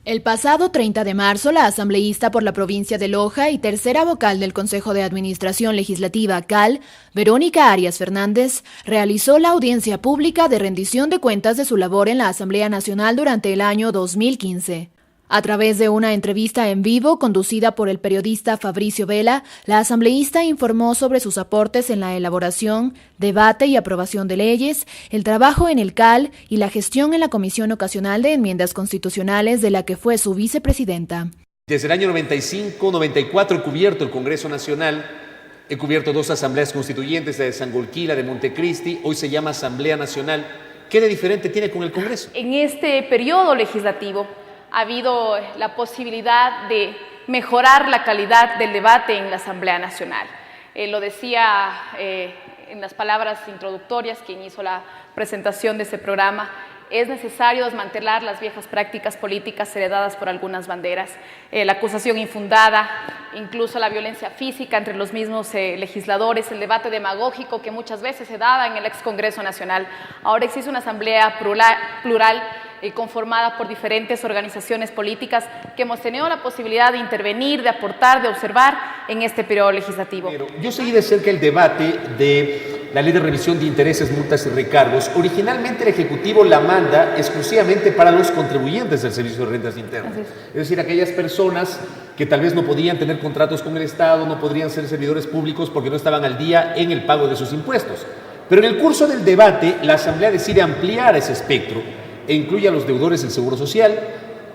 El pasado 30 de marzo, la asambleísta por la provincia de Loja y tercera vocal del Consejo de Administración Legislativa, CAL, Verónica Arias Fernández, realizó la audiencia pública de rendición de cuentas de su labor en la Asamblea Nacional durante el año 2015. A través de una entrevista en vivo conducida por el periodista Fabricio Vela, la asambleísta informó sobre sus aportes en la elaboración, debate y aprobación de leyes, el trabajo en el CAL y la gestión en la Comisión Ocasional de Enmiendas Constitucionales de la que fue su vicepresidenta. Desde el año 95-94 he cubierto el Congreso Nacional, he cubierto 2 asambleas constituyentes, la de Sangolquí, de Montecristi, hoy se llama Asamblea Nacional. ¿Qué de diferente tiene con el Congreso? En este periodo legislativo ha habido la posibilidad de mejorar la calidad del debate en la Asamblea Nacional. Lo decía en las palabras introductorias quien hizo la presentación de este programa. Es necesario desmantelar las viejas prácticas políticas heredadas por algunas banderas, la acusación infundada, incluso la violencia física entre los mismos legisladores, el debate demagógico que muchas veces se daba en el ex Congreso Nacional. Ahora existe una asamblea plural conformada por diferentes organizaciones políticas que hemos tenido la posibilidad de intervenir, de aportar, de observar en este periodo legislativo. Yo seguí de cerca el debate de la Ley de Revisión de Intereses, Multas y Recargos. Originalmente el Ejecutivo la manda exclusivamente para los contribuyentes del Servicio de Rentas Internas. Es decir, aquellas personas que tal vez no podían tener contratos con el Estado, no podrían ser servidores públicos porque no estaban al día en el pago de sus impuestos. Pero en el curso del debate, la Asamblea decide ampliar ese espectro e incluye a los deudores del Seguro Social,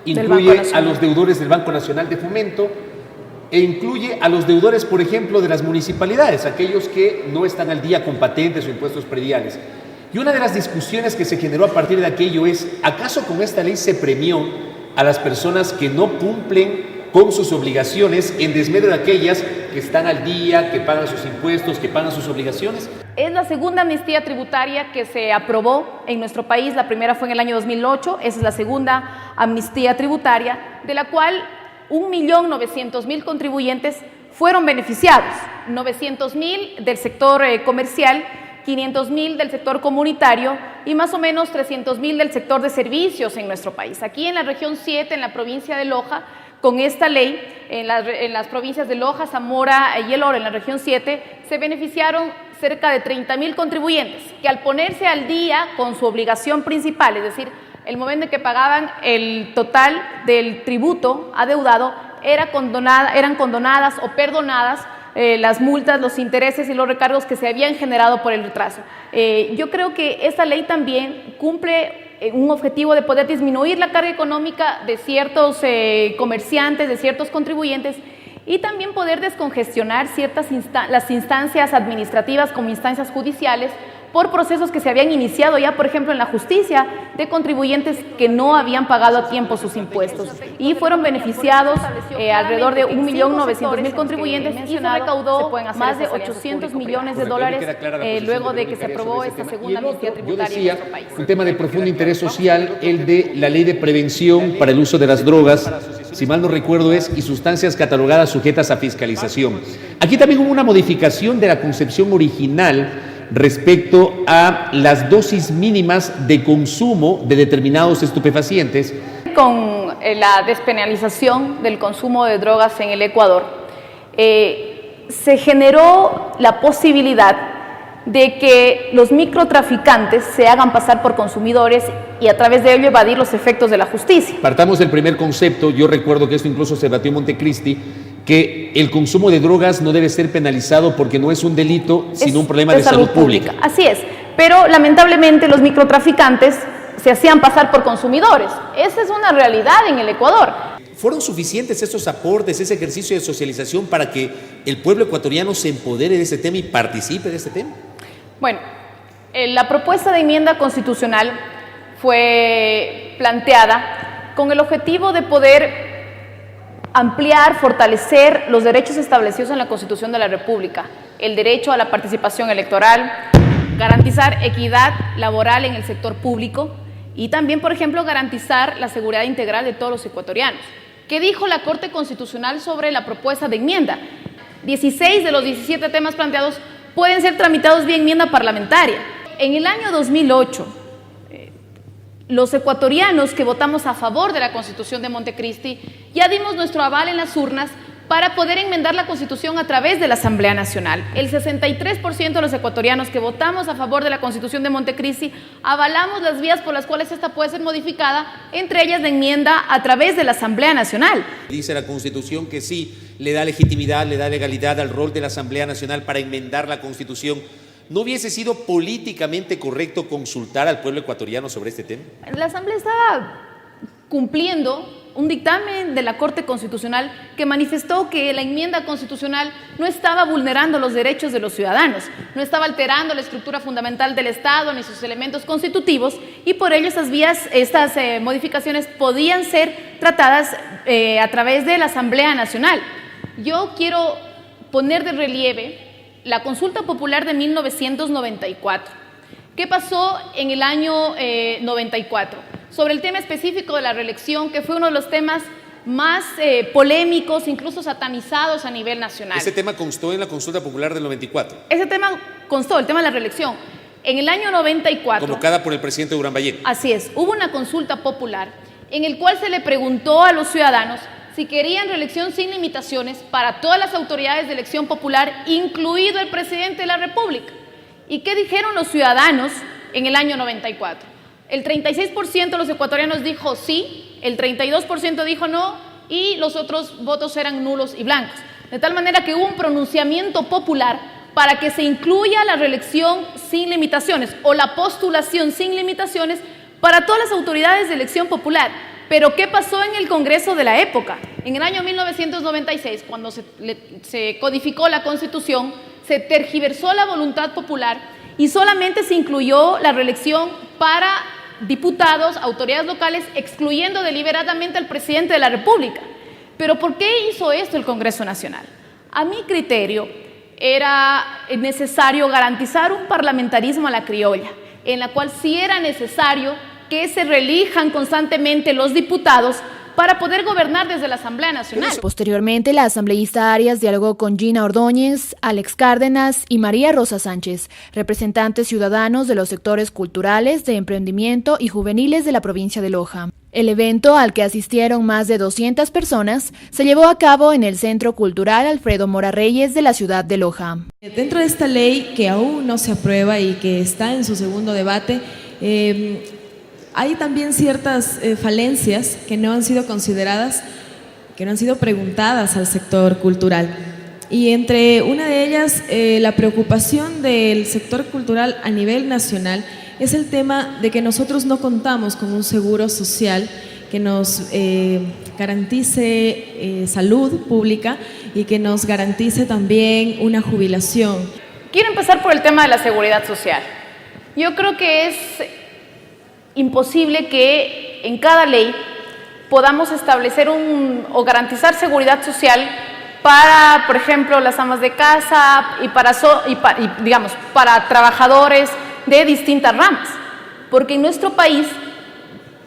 incluye a los deudores del Banco Nacional de Fomento e incluye a los deudores, por ejemplo, de las municipalidades, aquellos que no están al día con patentes o impuestos prediales. Y una de las discusiones que se generó a partir de aquello es, ¿acaso con esta ley se premió a las personas que no cumplen con sus obligaciones en desmedro de aquellas que están al día, que pagan sus impuestos, que pagan sus obligaciones? Es la segunda amnistía tributaria que se aprobó en nuestro país. La primera fue en el año 2008, esa es la segunda amnistía tributaria, de la cual 1.900.000 contribuyentes fueron beneficiados, 900.000 del sector comercial, 500.000 del sector comunitario y más o menos 300.000 del sector de servicios en nuestro país. Aquí en la región 7, en la provincia de Loja, con esta ley, en las provincias de Loja, Zamora y El Oro, en la región 7, se beneficiaron cerca de 30.000 contribuyentes que al ponerse al día con su obligación principal, es decir, el momento en que pagaban el total del tributo adeudado, eran condonadas o perdonadas las multas, los intereses y los recargos que se habían generado por el retraso. Yo creo que esta ley también cumple un objetivo de poder disminuir la carga económica de ciertos comerciantes, de ciertos contribuyentes y también poder descongestionar las instancias administrativas como instancias judiciales por procesos que se habían iniciado ya, por ejemplo, en la justicia, de contribuyentes que no habían pagado a tiempo sus impuestos y fueron beneficiados alrededor de 1.900.000 contribuyentes y se recaudó más de 800 millones de dólares luego de que se aprobó esta segunda amnistía tributaria en nuestro país. Un tema de profundo interés social, el de la ley de prevención para el uso de las drogas, si mal no recuerdo es, y sustancias catalogadas sujetas a fiscalización. Aquí también hubo una modificación de la concepción original respecto a las dosis mínimas de consumo de determinados estupefacientes. Con la despenalización del consumo de drogas en el Ecuador, se generó la posibilidad de que los microtraficantes se hagan pasar por consumidores y a través de ello evadir los efectos de la justicia. Partamos del primer concepto, yo recuerdo que esto incluso se debatió en Montecristi, que el consumo de drogas no debe ser penalizado porque no es un delito, sino un problema de salud pública. Así es, pero lamentablemente los microtraficantes se hacían pasar por consumidores. Esa es una realidad en el Ecuador. ¿Fueron suficientes estos aportes, ese ejercicio de socialización para que el pueblo ecuatoriano se empodere de este tema y participe de este tema? Bueno, la propuesta de enmienda constitucional fue planteada con el objetivo de poder ampliar, fortalecer los derechos establecidos en la Constitución de la República, el derecho a la participación electoral, garantizar equidad laboral en el sector público y también, por ejemplo, garantizar la seguridad integral de todos los ecuatorianos. ¿Qué dijo la Corte Constitucional sobre la propuesta de enmienda? 16 de los 17 temas planteados pueden ser tramitados vía enmienda parlamentaria. En el año 2008, los ecuatorianos que votamos a favor de la Constitución de Montecristi ya dimos nuestro aval en las urnas para poder enmendar la Constitución a través de la Asamblea Nacional. El 63% de los ecuatorianos que votamos a favor de la Constitución de Montecristi avalamos las vías por las cuales esta puede ser modificada, entre ellas la enmienda a través de la Asamblea Nacional. Dice la Constitución que sí le da legitimidad, le da legalidad al rol de la Asamblea Nacional para enmendar la Constitución. ¿No hubiese sido políticamente correcto consultar al pueblo ecuatoriano sobre este tema? La Asamblea estaba cumpliendo un dictamen de la Corte Constitucional que manifestó que la enmienda constitucional no estaba vulnerando los derechos de los ciudadanos, no estaba alterando la estructura fundamental del Estado ni sus elementos constitutivos, y por ello estas modificaciones podían ser tratadas a través de la Asamblea Nacional. Yo quiero poner de relieve la consulta popular de 1994. ¿Qué pasó en el año 94? Sobre el tema específico de la reelección, que fue uno de los temas más polémicos, incluso satanizados a nivel nacional. ¿Ese tema constó en la consulta popular del 94? Ese tema constó, el tema de la reelección. En el año 94... Convocada por el presidente Durán Ballén. Así es, hubo una consulta popular en el cual se le preguntó a los ciudadanos si querían reelección sin limitaciones para todas las autoridades de elección popular, incluido el presidente de la República. ¿Y qué dijeron los ciudadanos en el año 94? El 36% de los ecuatorianos dijo sí, el 32% dijo no, y los otros votos eran nulos y blancos. De tal manera que hubo un pronunciamiento popular para que se incluya la reelección sin limitaciones o la postulación sin limitaciones para todas las autoridades de elección popular. Pero ¿qué pasó en el Congreso de la época? En el año 1996, cuando se codificó la Constitución, se tergiversó la voluntad popular y solamente se incluyó la reelección para diputados, autoridades locales, excluyendo deliberadamente al presidente de la República. ¿Pero por qué hizo esto el Congreso Nacional? A mi criterio, era necesario garantizar un parlamentarismo a la criolla, en la cual sí era necesario que se reelijan constantemente los diputados para poder gobernar desde la Asamblea Nacional. Posteriormente, la asambleísta Arias dialogó con Gina Ordóñez, Alex Cárdenas y María Rosa Sánchez, representantes ciudadanos de los sectores culturales, de emprendimiento y juveniles de la provincia de Loja. El evento, al que asistieron más de 200 personas, se llevó a cabo en el Centro Cultural Alfredo Mora Reyes de la ciudad de Loja. Dentro de esta ley, que aún no se aprueba y que está en su segundo debate, hay también ciertas falencias que no han sido consideradas, que no han sido preguntadas al sector cultural. Y entre una de ellas, la preocupación del sector cultural a nivel nacional es el tema de que nosotros no contamos con un seguro social que nos garantice salud pública y que nos garantice también una jubilación. Quiero empezar por el tema de la seguridad social. Yo creo que es imposible que en cada ley podamos establecer o garantizar seguridad social para, por ejemplo, las amas de casa y para trabajadores de distintas ramas, porque en nuestro país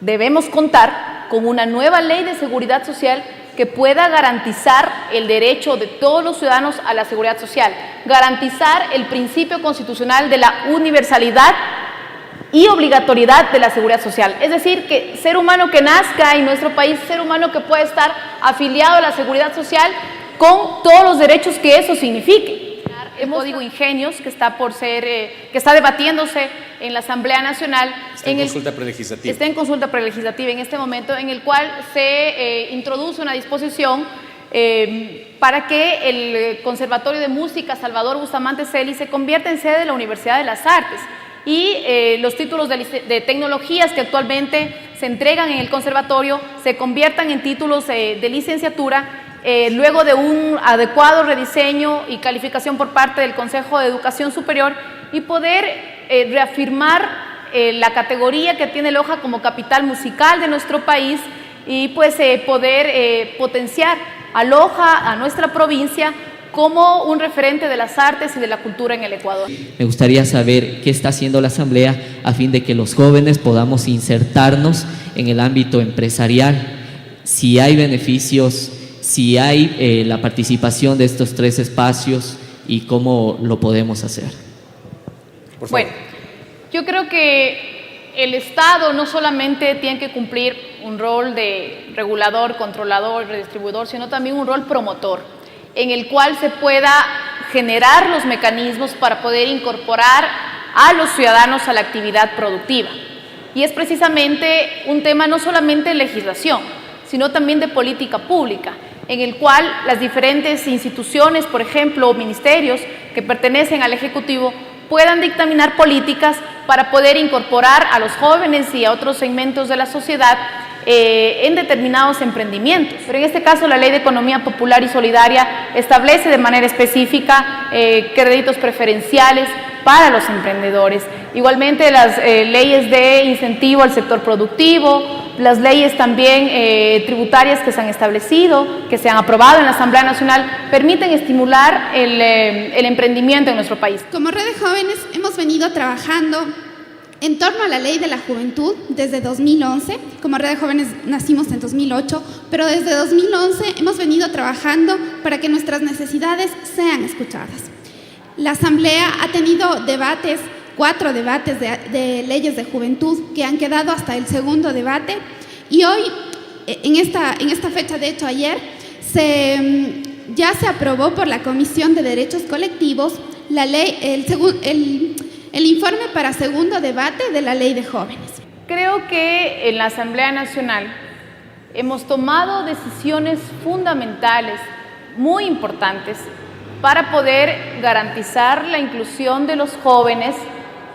debemos contar con una nueva ley de seguridad social que pueda garantizar el derecho de todos los ciudadanos a la seguridad social, garantizar el principio constitucional de la universalidad y obligatoriedad de la seguridad social. Es decir, que ser humano que nazca en nuestro país, ser humano que pueda estar afiliado a la seguridad social con todos los derechos que eso signifique. El Código Ingenios, que está que está debatiéndose en la Asamblea Nacional. Está en consulta prelegislativa. Está en consulta prelegislativa en este momento, en el cual se introduce una disposición para que el Conservatorio de Música Salvador Bustamante Celi se convierta en sede de la Universidad de las Artes. Y los títulos de tecnologías que actualmente se entregan en el conservatorio se conviertan en títulos de licenciatura luego de un adecuado rediseño y calificación por parte del Consejo de Educación Superior, y poder reafirmar la categoría que tiene Loja como capital musical de nuestro país, y pues poder potenciar a Loja, a nuestra provincia, como un referente de las artes y de la cultura en el Ecuador. Me gustaría saber qué está haciendo la Asamblea a fin de que los jóvenes podamos insertarnos en el ámbito empresarial, si hay beneficios, si hay la participación de estos tres espacios y cómo lo podemos hacer. Bueno, yo creo que el Estado no solamente tiene que cumplir un rol de regulador, controlador, redistribuidor, sino también un rol promotor, en el cual se pueda generar los mecanismos para poder incorporar a los ciudadanos a la actividad productiva. Y es precisamente un tema no solamente de legislación, sino también de política pública, en el cual las diferentes instituciones, por ejemplo, o ministerios que pertenecen al Ejecutivo, puedan dictaminar políticas para poder incorporar a los jóvenes y a otros segmentos de la sociedad en determinados emprendimientos. Pero en este caso la Ley de Economía Popular y Solidaria establece de manera específica créditos preferenciales para los emprendedores. Igualmente las leyes de incentivo al sector productivo, las leyes también tributarias que se han establecido, que se han aprobado en la Asamblea Nacional, permiten estimular el emprendimiento en nuestro país. Como Red de Jóvenes hemos venido trabajando en torno a la Ley de la Juventud desde 2011. Como Red de Jóvenes nacimos en 2008, pero desde 2011 hemos venido trabajando para que nuestras necesidades sean escuchadas. La Asamblea ha tenido debates, 4 debates de leyes de juventud que han quedado hasta el segundo debate, y hoy, en esta fecha, de hecho ayer, ya se aprobó por la Comisión de Derechos Colectivos la ley, el informe para segundo debate de la Ley de Jóvenes. Creo que en la Asamblea Nacional hemos tomado decisiones fundamentales, muy importantes, para poder garantizar la inclusión de los jóvenes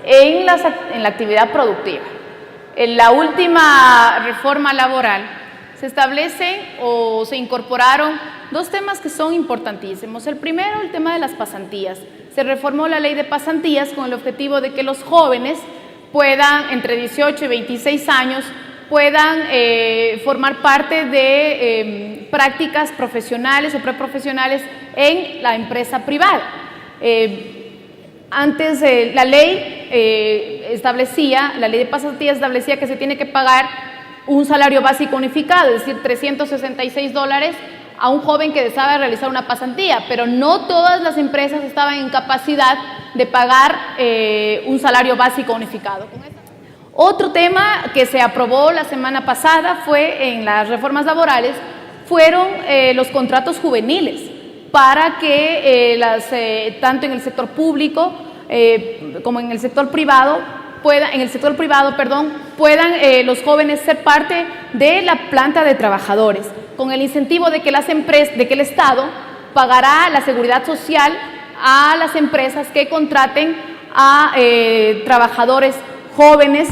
en la actividad productiva. En la última reforma laboral se establecen o se incorporaron 2 temas que son importantísimos. El primero, el tema de las pasantías. Se reformó la ley de pasantías con el objetivo de que los jóvenes puedan, entre 18 y 26 años, puedan formar parte de prácticas profesionales o preprofesionales en la empresa privada. Antes la ley la ley de pasantías establecía que se tiene que pagar un salario básico unificado, es decir, $366 a un joven que deseaba realizar una pasantía, pero no todas las empresas estaban en capacidad de pagar un salario básico unificado. Otro tema que se aprobó la semana pasada fue en las reformas laborales, fueron los contratos juveniles, para que tanto en el sector público como en el sector privado puedan los jóvenes ser parte de la planta de trabajadores, con el incentivo de que el Estado pagará la seguridad social a las empresas que contraten a trabajadores jóvenes